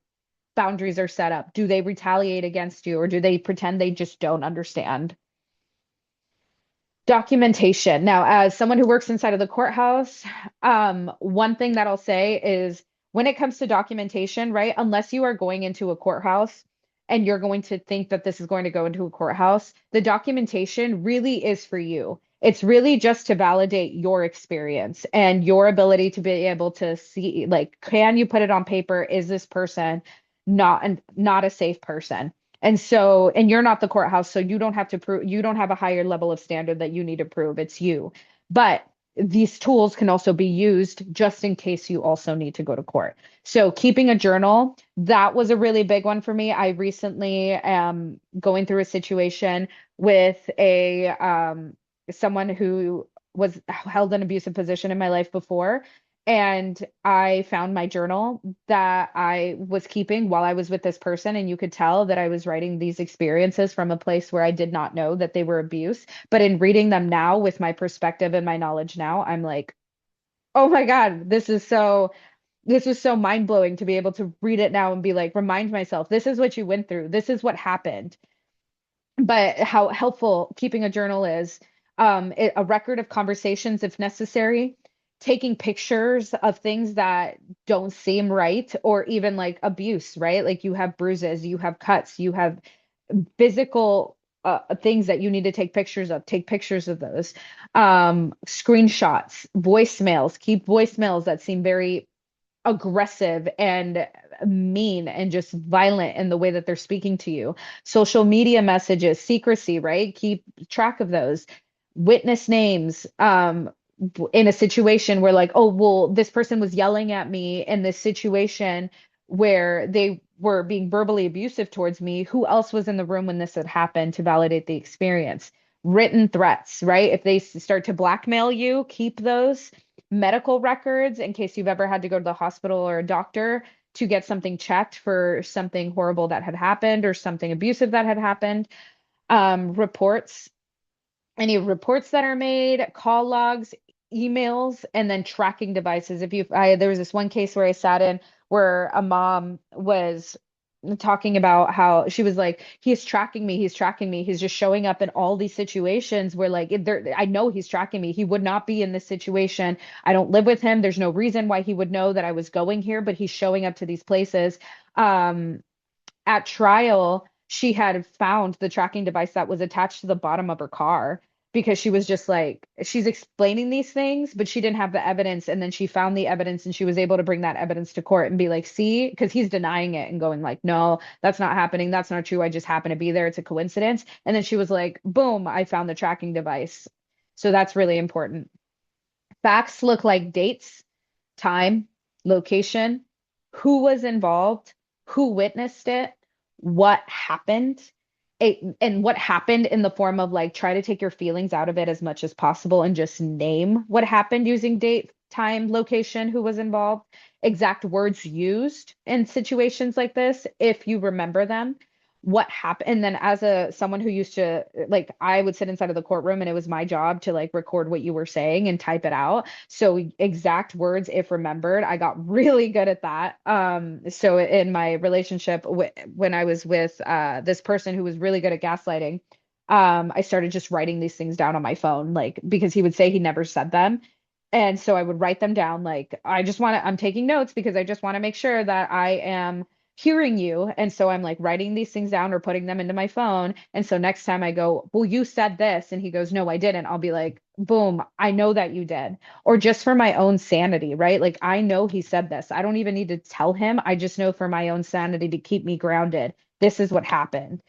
boundaries are set up? Do they retaliate against you or do they pretend they just don't understand? Documentation. Now, as someone who works inside of the courthouse, one thing that I'll say is when it comes to documentation, right? Unless you are going into a courthouse and you're going to think that this is going to go into a courthouse, the documentation really is for you. It's really just to validate your experience and your ability to be able to see, like, can you put it on paper? Is this person not a safe person? And so, and you're not the courthouse, so you don't have to prove, you don't have a higher level of standard that you need to prove. It's you. But these tools can also be used just in case you also need to go to court. So keeping a journal, that was a really big one for me. I recently am going through a situation with a someone who was held an abusive position in my life before. And I found my journal that I was keeping while I was with this person. And you could tell that I was writing these experiences from a place where I did not know that they were abuse. But in reading them now with my perspective and my knowledge now, I'm like, oh my God, this is so mind blowing to be able to read it now and be like, remind myself, this is what you went through. This is what happened. But how helpful keeping a journal is, a record of conversations if necessary, taking pictures of things that don't seem right, or even like abuse, right? Like you have bruises, you have cuts, you have physical things that you need to take pictures of. Take pictures of those. Screenshots, voicemails, keep voicemails that seem very aggressive and mean and just violent in the way that they're speaking to you. Social media messages, secrecy, right? Keep track of those. Witness names, in a situation where like, oh, well, this person was yelling at me in this situation where they were being verbally abusive towards me. Who else was in the room when this had happened to validate the experience? Written threats, right? If they start to blackmail you, keep those medical records in case you've ever had to go to the hospital or a doctor to get something checked for something horrible that had happened or something abusive that had happened. Reports, any reports that are made, call logs, emails, and then tracking devices. There was this one case where I sat in where a mom was talking about how she was like, he's tracking me, he's just showing up in all these situations where like I know he's tracking me. He would not be in this situation. I don't live with him. There's no reason why he would know that I was going here, but he's showing up to these places. Um, at trial, she had found the tracking device that was attached to the bottom of her car because she was just like, she's explaining these things, but she didn't have the evidence. And then she found the evidence and she was able to bring that evidence to court and be like, see, because he's denying it and going like, no, that's not happening. That's not true. I just happened to be there. It's a coincidence. And then she was like, boom, I found the tracking device. So that's really important. Facts look like dates, time, location, who was involved, who witnessed it, what happened, and what happened in the form of like try to take your feelings out of it as much as possible and just name what happened using date, time, location, who was involved, exact words used in situations like this, if you remember them. What happened, and then as a someone who used to like, I would sit inside of the courtroom and it was my job to like record what you were saying and type it out, so exact words, if remembered, I got really good at that. So in my relationship when I was with this person who was really good at gaslighting, I started just writing these things down on my phone, like because he would say he never said them. And so I would write them down, like, I'm taking notes because I just want to make sure that I am hearing you. And so I'm like writing these things down or putting them into my phone. And so next time I go, well, you said this. And he goes, no, I didn't. I'll be like, boom, I know that you did. Or just for my own sanity, right? Like, I know he said this. I don't even need to tell him. I just know for my own sanity to keep me grounded. This is what happened.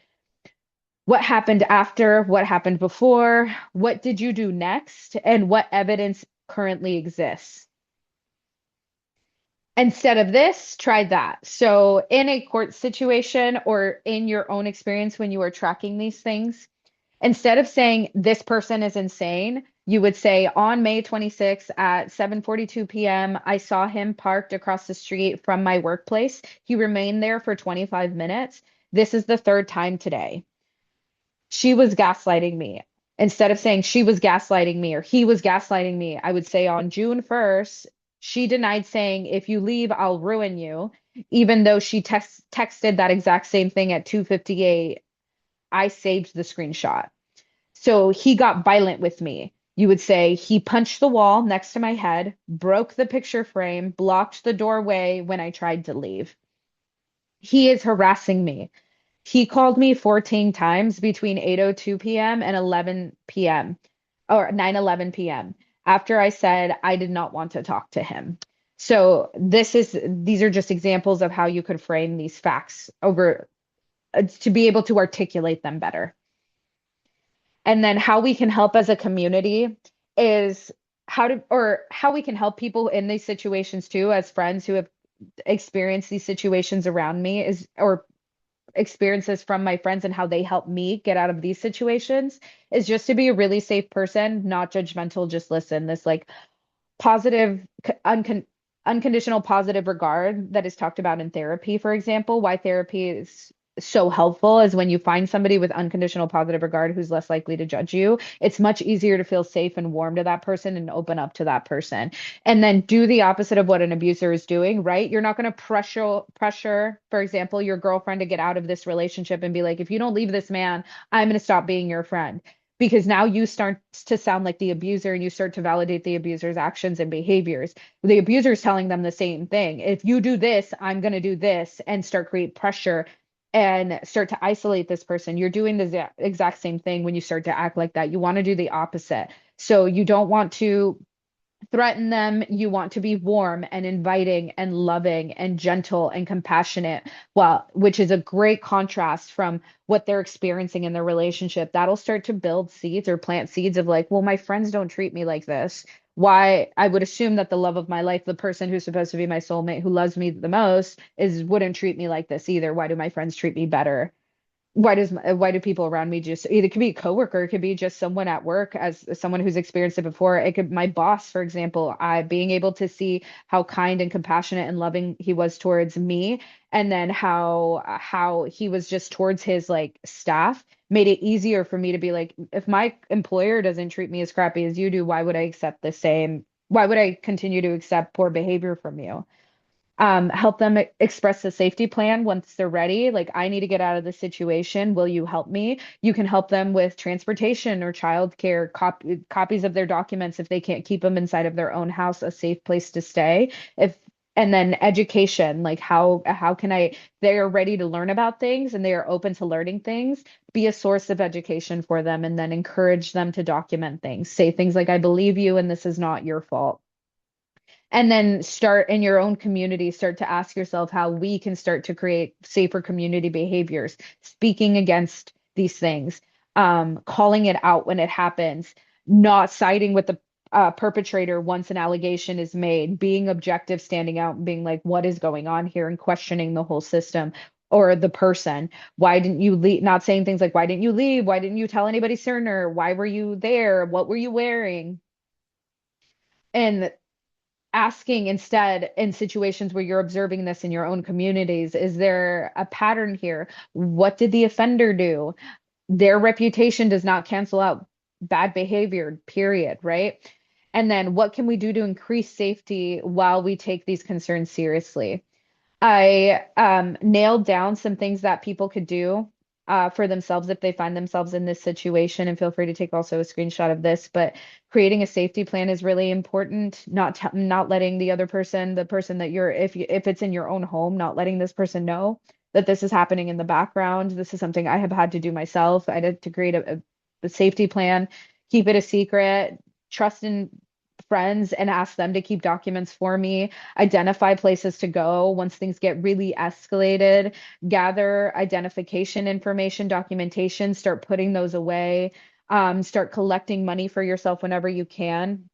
What happened after? What happened before? What did you do next? And what evidence currently exists? Instead of this, try that. So, in a court situation or in your own experience when you are tracking these things, instead of saying this person is insane, you would say on May 26th at 7:42 p.m., I saw him parked across the street from my workplace. He remained there for 25 minutes. This is the third time today. She was gaslighting me. Instead of saying she was gaslighting me or he was gaslighting me, I would say on June 1st, she denied saying, if you leave, I'll ruin you. Even though she texted that exact same thing at 2:58, I saved the screenshot. So he got violent with me. You would say, he punched the wall next to my head, broke the picture frame, blocked the doorway when I tried to leave. He is harassing me. He called me 14 times between 8:02 p.m. and 11 p.m. or 9:11 p.m. after I said I did not want to talk to him. So these are just examples of how you could frame these facts over to be able to articulate them better. And then how we can help as a community is how we can help people in these situations too, as friends who have experienced these situations around me is or experiences from my friends and how they help me get out of these situations is just to be a really safe person, not judgmental, just listen. This like positive, unconditional positive regard that is talked about in therapy, for example. Why therapy is so helpful is when you find somebody with unconditional positive regard who's less likely to judge you, it's much easier to feel safe and warm to that person and open up to that person. And then do the opposite of what an abuser is doing, right? You're not going to pressure, for example, your girlfriend to get out of this relationship and be like, if you don't leave this man, I'm going to stop being your friend, because now you start to sound like the abuser and you start to validate the abuser's actions and behaviors. The abuser is telling them the same thing. If you do this, I'm going to do this, and start create pressure and start to isolate this person. You're doing the exact same thing when you start to act like that. You want to do the opposite. So you don't want to threaten them. You want to be warm and inviting and loving and gentle and compassionate. Well, which is a great contrast from what they're experiencing in their relationship. That'll start to build seeds or plant seeds of like, well, my friends don't treat me like this. Why I would assume that the love of my life, the person who's supposed to be my soulmate, who loves me the most, is wouldn't treat me like this either. Why do my friends treat me better? Why do people around me just either, it could be a coworker, it could be just someone at work, as someone who's experienced it before. It could my boss, for example, I being able to see how kind and compassionate and loving he was towards me, and then how he was just towards his like staff, made it easier for me to be like, if my employer doesn't treat me as crappy as you do, why would I accept the same? Why would I continue to accept poor behavior from you? Help them express the safety plan once they're ready. Like, I need to get out of this situation. Will you help me? You can help them with transportation or childcare, copies of their documents if they can't keep them inside of their own house, a safe place to stay. If And then education, like how can I, they are ready to learn about things and they are open to learning things, be a source of education for them, and then encourage them to document things. Say things like, I believe you and this is not your fault. And then start in your own community, start to ask yourself how we can start to create safer community behaviors, speaking against these things, calling it out when it happens, not siding with the perpetrator once an allegation is made, being objective, standing out and being like, what is going on here, and questioning the whole system or the person. Why didn't you leave? Not saying things like, why didn't you leave? Why didn't you tell anybody sooner? Why were you there? What were you wearing? And asking instead, in situations where you're observing this in your own communities, is there a pattern here? What did the offender do? Their reputation does not cancel out bad behavior, period, right? And then what can we do to increase safety while we take these concerns seriously? I nailed down some things that people could do for themselves if they find themselves in this situation. And feel free to take also a screenshot of this. But creating a safety plan is really important. Not letting the other person, the person that you're, if it's in your own home, not letting this person know that this is happening in the background. This is something I have had to do myself. I had to create a safety plan, keep it a secret, trust in friends and ask them to keep documents for me, identify places to go once things get really escalated, gather identification information, documentation, start putting those away, start collecting money for yourself whenever you can.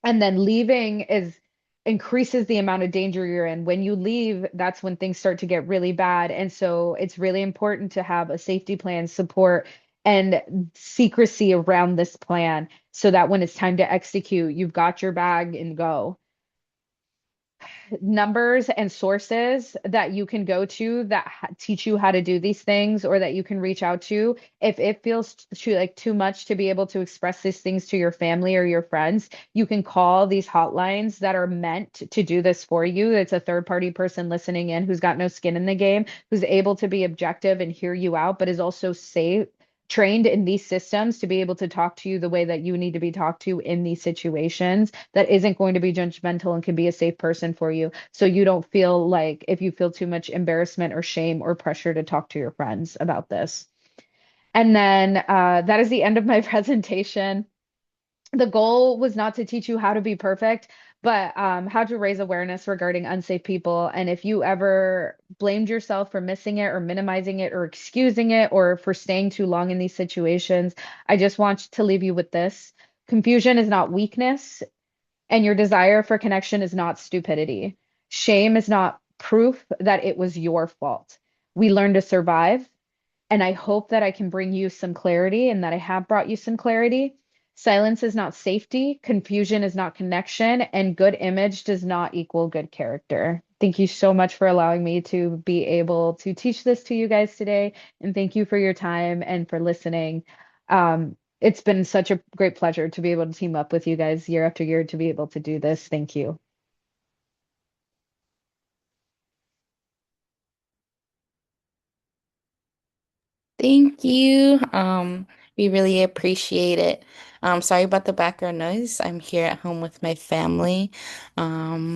And then leaving is increases the amount of danger you're in. When you leave, that's when things start to get really bad. And so it's really important to have a safety plan, support, and secrecy around this plan so that when it's time to execute, you've got your bag and go. Numbers and sources that you can go to that teach you how to do these things, or that you can reach out to if it feels too much to be able to express these things to your family or your friends. You can call these hotlines that are meant to do this for you. It's a third party person listening in who's got no skin in the game, who's able to be objective and hear you out, but is also safe, trained in these systems to be able to talk to you the way that you need to be talked to in these situations that isn't going to be judgmental and can be a safe person for you. So you don't feel like if you feel too much embarrassment or shame or pressure to talk to your friends about this. And then that is the end of my presentation. The goal was not to teach you how to be perfect, but how to raise awareness regarding unsafe people. And if you ever blamed yourself for missing it or minimizing it or excusing it or for staying too long in these situations, I just want to leave you with this. Confusion is not weakness, and your desire for connection is not stupidity. Shame is not proof that it was your fault. We learn to survive, and I hope that I can bring you some clarity and that I have brought you some clarity. Silence is not safety, confusion is not connection, and good image does not equal good character. Thank you so much for allowing me to be able to teach this to you guys today. And thank you for your time and for listening. It's been such a great pleasure to be able to team up with you guys year after year to be able to do this. Thank you. Thank you. We really appreciate it. Sorry about the background noise. I'm here at home with my family. Um,